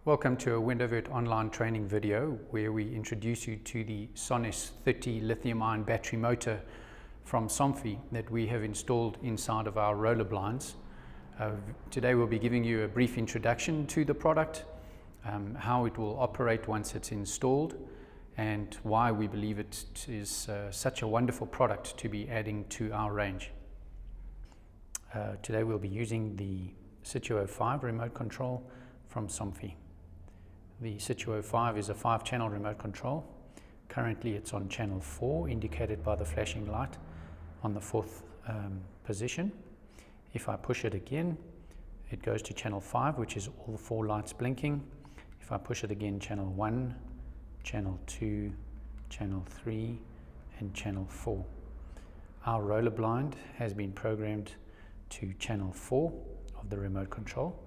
Welcome to a Windovert online training video where we introduce you to the Sonesse 30 lithium-ion battery motor from Somfy that we have installed inside of our roller blinds. Today we'll be giving you a brief introduction to the product, how it will operate once it's installed, and why we believe it is such a wonderful product to be adding to our range. Today we'll be using the Situo 5 remote control from Somfy. The Situo 5 is a 5-channel remote control. Currently it's on channel 4, indicated by the flashing light on the 4th position. If I push it again, it goes to channel 5, which is all 4 lights blinking. If I push it again, channel 1, channel 2, channel 3, and channel 4. Our roller blind has been programmed to channel 4 of the remote control,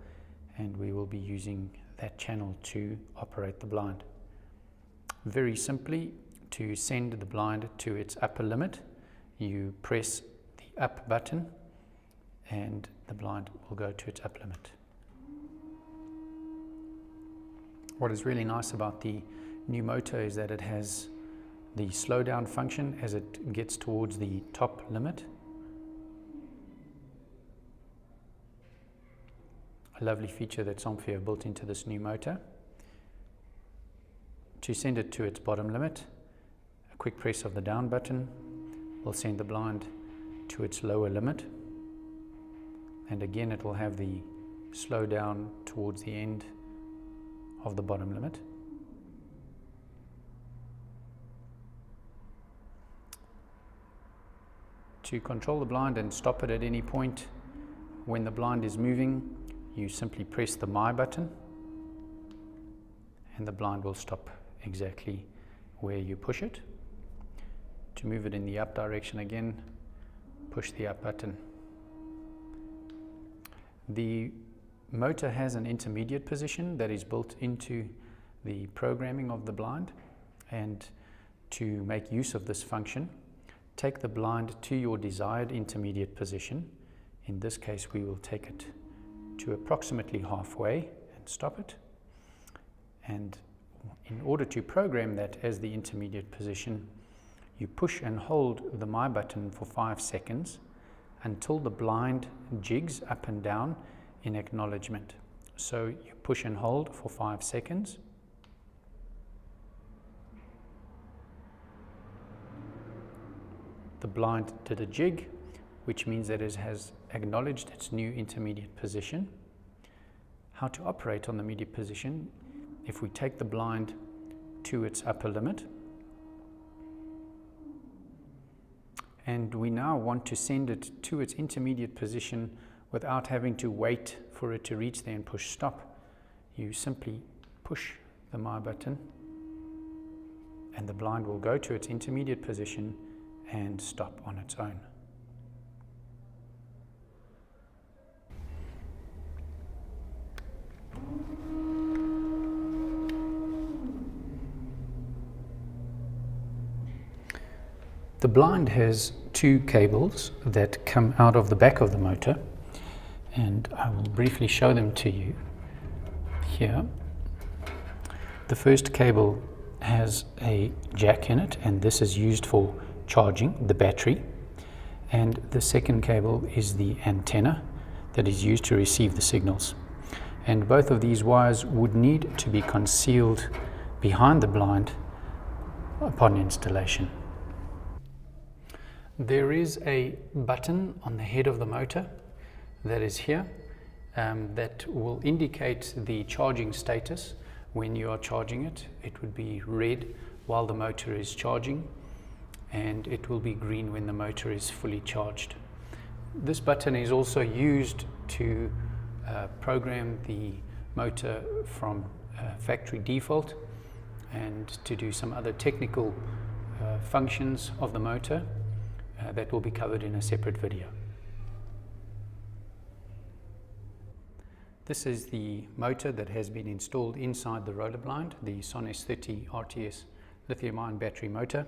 and we will be using that channel to operate the blind. Very simply, to send the blind to its upper limit, you press the up button and the blind will go to its upper limit. What is really nice about the new motor is that it has the slow down function as it gets towards the top limit. A lovely feature that Somfy have built into this new motor. To send it to its bottom limit, a quick press of the down button will send the blind to its lower limit, and again it will have the slow down towards the end of the bottom limit. To control the blind and stop it at any point when the blind is moving, you simply press the My button and the blind will stop exactly where you push it. To move it in the up direction again, push the up button. The motor has an intermediate position that is built into the programming of the blind, and to make use of this function, take the blind to your desired intermediate position. In this case, we will take it to approximately halfway and stop it. And in order to program that as the intermediate position, you push and hold the My button for 5 seconds until the blind jigs up and down in acknowledgement. So you push and hold for 5 seconds. The blind did a jig, which means that it has acknowledged its new intermediate position. How to operate on the immediate position: if we take the blind to its upper limit, and we now want to send it to its intermediate position without having to wait for it to reach there and push stop, you simply push the My button and the blind will go to its intermediate position and stop on its own. The blind has 2 cables that come out of the back of the motor, and I will briefly show them to you here. The first cable has a jack in it, and this is used for charging the battery, and the second cable is the antenna that is used to receive the signals, and both of these wires would need to be concealed behind the blind upon installation. There is a button on the head of the motor that is here that will indicate the charging status. When you are charging it, it would be red while the motor is charging, and it will be green when the motor is fully charged. This button is also used to program the motor from factory default and to do some other technical functions of the motor that will be covered in a separate video. This is the motor that has been installed inside the roller blind, the Sonesse 30 RTS lithium-ion battery motor.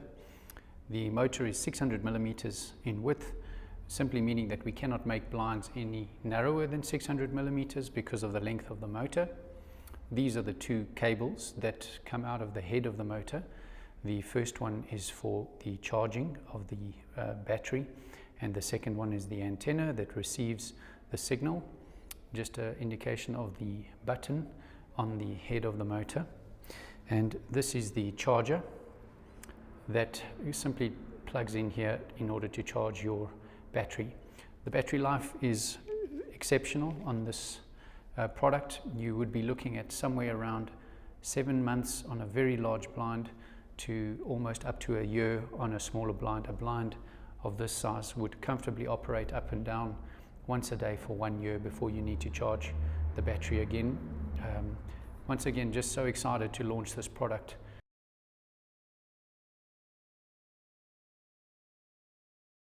The motor is 600 millimeters in width, simply meaning that we cannot make blinds any narrower than 600 millimeters because of the length of the motor. These are the two cables that come out of the head of the motor. The first one is for the charging of the battery, and the second one is the antenna that receives the signal. Just an indication of the button on the head of the motor. And this is the charger that simply plugs in here in order to charge your battery. The battery life is exceptional on this product. You would be looking at somewhere around 7 months on a very large blind to almost up to a year on a smaller blind. A blind of this size would comfortably operate up and down once a day for 1 year before you need to charge the battery again. Once again, just so excited to launch this product